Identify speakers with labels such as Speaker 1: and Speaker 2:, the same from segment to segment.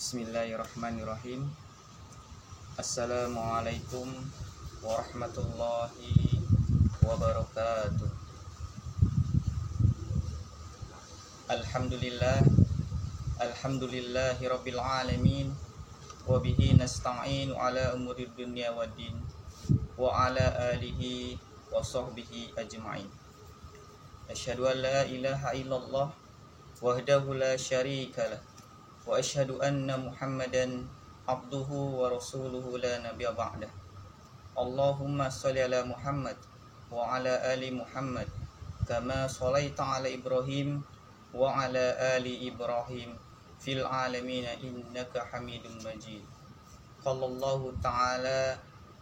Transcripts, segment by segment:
Speaker 1: Bismillahirrahmanirrahim. Assalamualaikum warahmatullahi wabarakatuh. Alhamdulillah, alhamdulillahi rabbil alamin. Wa bihi nasta'inu ala umurid dunya waddin. Wa ala alihi wa sahbihi ajma'in. Asyhadu an la ilaha illallah wahdahu la syarika lah. Wa asyhadu anna Muhammadan abduhu wa rasuluhu la nabiyya ba'dah. Allahumma shalli ala Muhammad wa ala ali Muhammad kama shalaita ala Ibrahim wa ala ali Ibrahim fil alamin innaka Hamidum Majid. Qala Allah ta'ala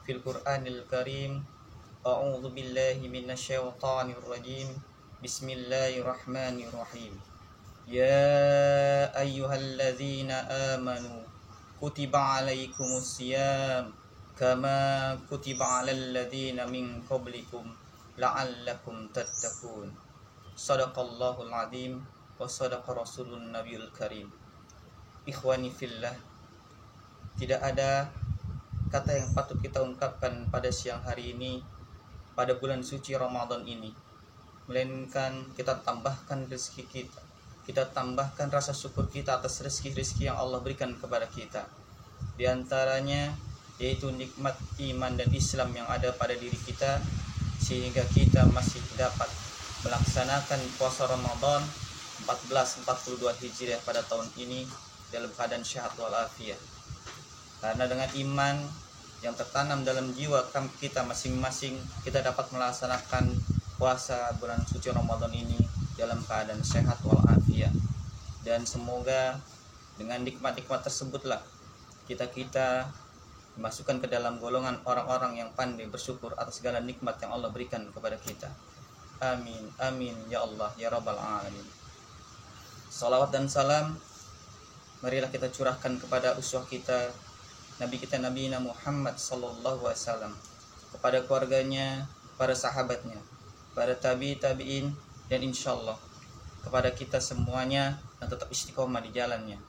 Speaker 1: fil Qur'anil Karim, a'udzu billahi minasy syaithanir rajim. Bismillahirrahmanirrahim. Ya ayyuhalladzina amanu kutiba alaikumus siyam kama kutiba alal ladzina min qablikum la'allakum tattaqun. Shadaqallahul azim wa shadaqa rasulun nabiyul karim. Ikhwani fillah, tidak ada kata yang patut kita ungkapkan pada siang hari ini, pada bulan suci Ramadan ini, melainkan kita tambahkan rezeki kita tambahkan rasa syukur kita atas rezeki-rezeki yang Allah berikan kepada kita. Di antaranya yaitu nikmat iman dan Islam yang ada pada diri kita, sehingga kita masih dapat melaksanakan puasa Ramadan 1442 Hijriah pada tahun ini dalam keadaan sehat walafiat. Karena dengan iman yang tertanam dalam jiwa kita masing-masing, kita dapat melaksanakan puasa bulan suci Ramadan ini dalam keadaan sehat walafiat. Dan semoga dengan nikmat-nikmat tersebutlah kita dimasukkan ke dalam golongan orang-orang yang pandai bersyukur atas segala nikmat yang Allah berikan kepada kita. Amin, amin, ya Allah, ya Rabbal Alamin. Salawat dan salam marilah kita curahkan kepada uswah kita, Nabi kita Nabi Muhammad sallallahu alaihi wasallam, kepada keluarganya, para sahabatnya, para tabi'in, dan insyaallah kepada kita semuanya yang tetap istiqomah di jalannya,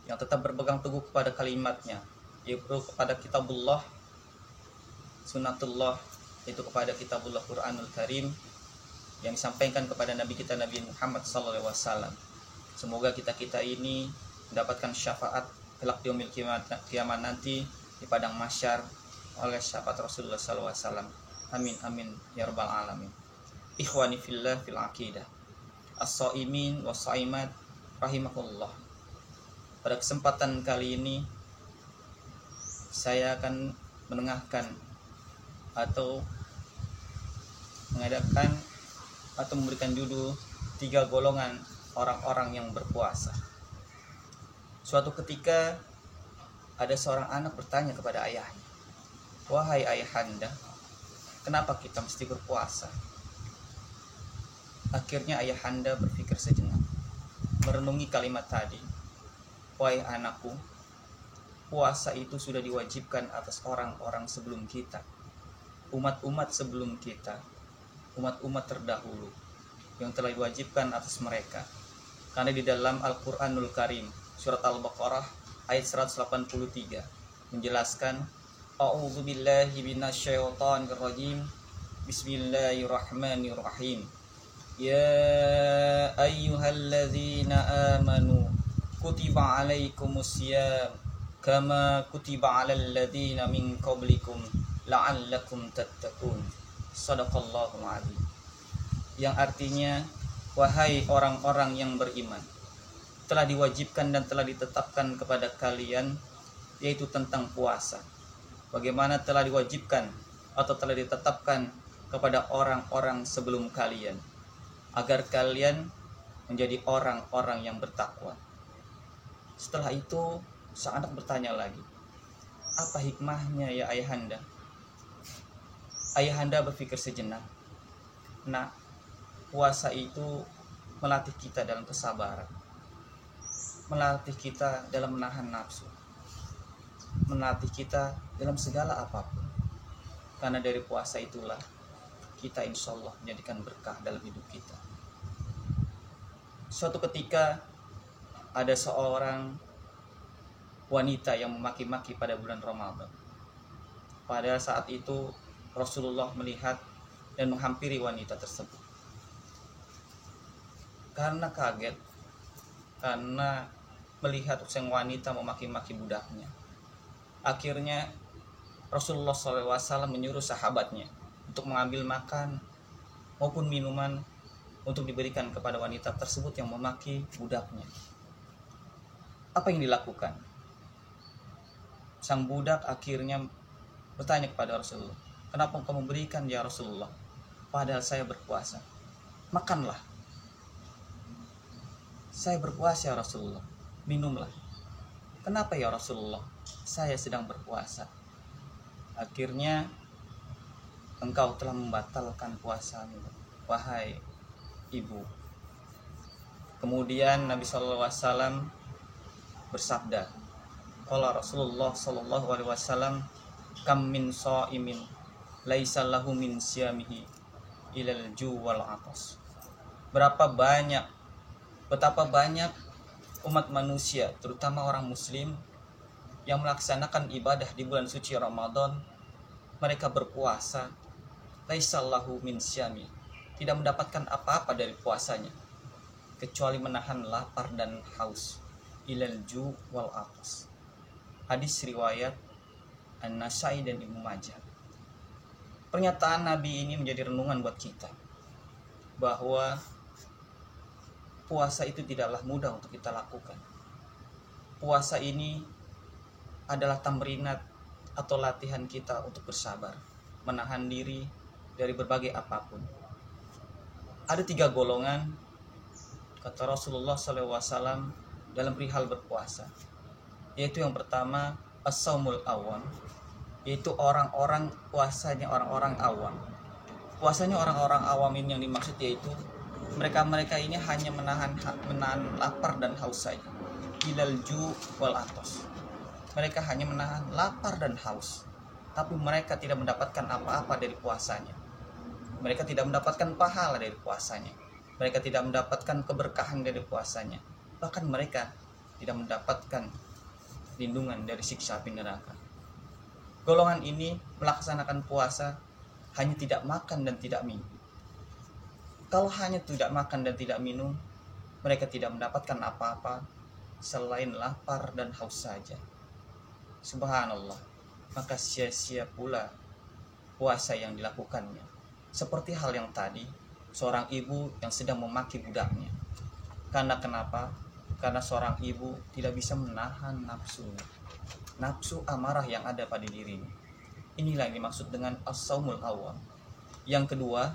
Speaker 1: yang tetap berpegang teguh kepada kalimatnya, yaitu kepada kitabullah, sunnatullah, yaitu kepada kitabullah Quranul Karim yang disampaikan kepada Nabi kita Nabi Muhammad sallallahu alaihi wasallam. Semoga kita ini mendapatkan syafaat kelak di yaumil kiamat nanti di padang mahsyar oleh syafaat Rasulullah sallallahu alaihi wasallam. Amin amin ya rabbal alamin. Ikhwani fillah fil aqidah, as-shaimin was-shaimat rahimakumullah. Pada kesempatan kali ini saya akan menengahkan atau mengadakan atau memberikan judul 3 golongan orang-orang yang berpuasa. Suatu ketika ada seorang anak bertanya kepada ayahnya, "Wahai ayahanda, kenapa kita mesti berpuasa?" Akhirnya ayahanda berpikir sejenak, merenungi kalimat tadi. "Wahai anakku, puasa itu sudah diwajibkan atas orang-orang sebelum kita, umat-umat sebelum kita, umat-umat terdahulu yang telah diwajibkan atas mereka. Karena di dalam Al-Quranul Karim surat Al-Baqarah ayat 183 menjelaskan, A'udzu billahi minasyaitonir rajim. Bismillahirrahmanirrahim. Ya ayyuhalladzina amanu kutiba alaikumus siyam kama kutiba alal ladzina min qablikum la'allakum tattaqun." Shadaqallahul azim. Yang artinya, wahai orang-orang yang beriman, telah diwajibkan dan telah ditetapkan kepada kalian, yaitu tentang puasa, bagaimana telah diwajibkan atau telah ditetapkan kepada orang-orang sebelum kalian, agar kalian menjadi orang-orang yang bertakwa. Setelah itu sang anak bertanya lagi, "Apa hikmahnya ya ayahanda?" Ayahanda berpikir sejenak. "Nak, puasa itu melatih kita dalam kesabaran, melatih kita dalam menahan nafsu, melatih kita dalam segala apapun. Karena dari puasa itulah kita insya Allah menjadikan berkah dalam hidup kita." Suatu ketika ada seorang wanita yang memaki-maki pada bulan Ramadan. Pada saat itu Rasulullah melihat dan menghampiri wanita tersebut. Karena kaget, karena melihat sang wanita memaki-maki budaknya. Akhirnya Rasulullah SAW menyuruh sahabatnya untuk mengambil makan maupun minuman untuk diberikan kepada wanita tersebut yang memaki budaknya. Apa yang dilakukan? Sang budak akhirnya bertanya kepada Rasulullah, "Kenapa engkau memberikan ya Rasulullah? Padahal saya berpuasa." "Makanlah." "Saya berpuasa ya Rasulullah." "Minumlah." "Kenapa ya Rasulullah? Saya sedang berpuasa." "Akhirnya engkau telah membatalkan puasamu, wahai ibu." Kemudian Nabi SAW bersabda, qala Rasulullah SAW, "Kam min shaimin laisa lahu min siyamihi ilal ju' wal 'atas." Betapa banyak umat manusia, terutama orang muslim, yang melaksanakan ibadah di bulan suci Ramadan. Mereka berpuasa, laisa lahu min siyami, tidak mendapatkan apa-apa dari puasanya kecuali menahan lapar dan haus, ilal ju' wal 'atas. Hadis riwayat An-Nasai dan Ibnu Majah. Pernyataan Nabi ini menjadi renungan buat kita bahwa puasa itu tidaklah mudah untuk kita lakukan. Puasa ini adalah tamrinat atau latihan kita untuk bersabar, menahan diri dari berbagai apapun. Ada 3 golongan, kata Rasulullah SAW, dalam perihal berpuasa. Yaitu yang pertama, as-saumul awam, yaitu puasanya orang-orang awam. Puasanya orang-orang awam ini yang dimaksud yaitu mereka ini hanya menahan lapar dan haus saja. Ilal ju' wal 'atas. Mereka hanya menahan lapar dan haus, tapi mereka tidak mendapatkan apa-apa dari puasanya. Mereka tidak mendapatkan pahala dari puasanya. Mereka tidak mendapatkan keberkahan dari puasanya. Bahkan mereka tidak mendapatkan lindungan dari siksa api neraka. Golongan ini melaksanakan puasa hanya tidak makan dan tidak minum. Kalau hanya tidak makan dan tidak minum, mereka tidak mendapatkan apa-apa selain lapar dan haus saja. Subhanallah, maka sia-sia pula puasa yang dilakukannya. Seperti hal yang tadi, seorang ibu yang sedang memaki budaknya. Karena kenapa? Karena seorang ibu tidak bisa menahan nafsu amarah yang ada pada dirinya. Inilah yang dimaksud dengan as-saumul awam. Yang kedua,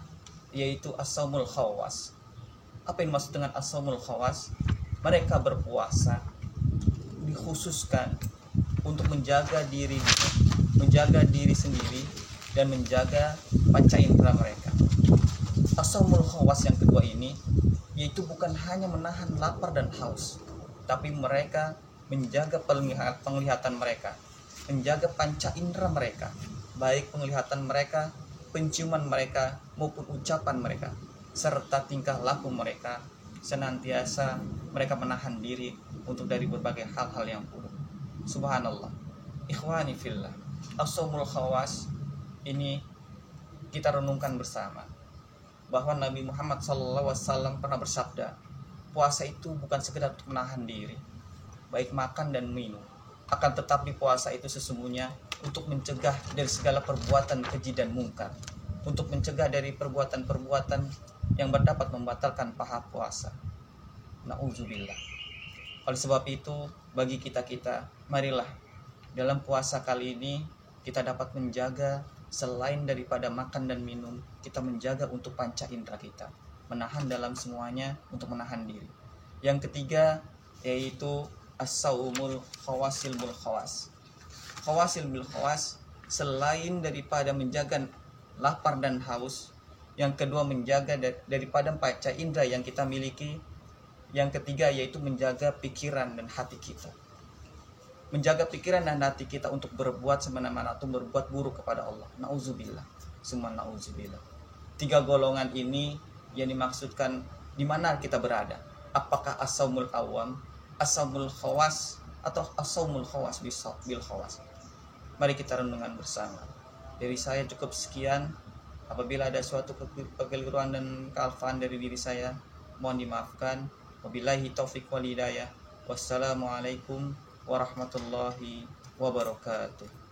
Speaker 1: yaitu as-saumul khawas. Apa yang dimaksud dengan as-saumul khawas? Mereka berpuasa dikhususkan untuk menjaga diri sendiri dan menjaga panca indera mereka. As-saumul khawas yang kedua ini yaitu bukan hanya menahan lapar dan haus, tapi mereka menjaga penglihatan mereka, menjaga panca indera mereka, baik penglihatan mereka, penciuman mereka maupun ucapan mereka, serta tingkah laku mereka. Senantiasa mereka menahan diri untuk dari berbagai hal-hal yang buruk. Subhanallah, ikhwani fillah, as-saumul khawas ini kita renungkan bersama bahwa Nabi Muhammad SAW pernah bersabda, puasa itu bukan sekedar untuk menahan diri, baik makan dan minum, akan tetapi puasa itu sesungguhnya untuk mencegah dari segala perbuatan keji dan mungkar, untuk mencegah dari perbuatan-perbuatan yang dapat membatalkan pahala puasa. Na'udzubillah. Oleh sebab itu, bagi kita, marilah dalam puasa kali ini kita dapat menjaga selain daripada makan dan minum, kita menjaga untuk panca indera kita, menahan dalam semuanya untuk menahan diri. Yang ketiga yaitu as-saumul khawasil bil khawas. Khawasil bil khawas, selain daripada menjaga lapar dan haus, yang kedua menjaga daripada panca indera yang kita miliki. Yang ketiga yaitu menjaga pikiran dan hati kita, menjaga pikiran dan hati kita untuk berbuat semena-mena atau berbuat buruk kepada Allah. Na'udzubillah, semua na'udzubillah. 3 golongan ini yang dimaksudkan di mana kita berada. Apakah as-saumul awam, as-saumul khawas, atau as-saumul khawas bil khawas. Mari kita renungkan bersama. Dari saya cukup sekian. Apabila ada suatu kekeliruan dan kealfaan dari diri saya, mohon dimaafkan. Wabillahi taufiq wal hidayah. Wassalamualaikum warahmatullahi wabarakatuh.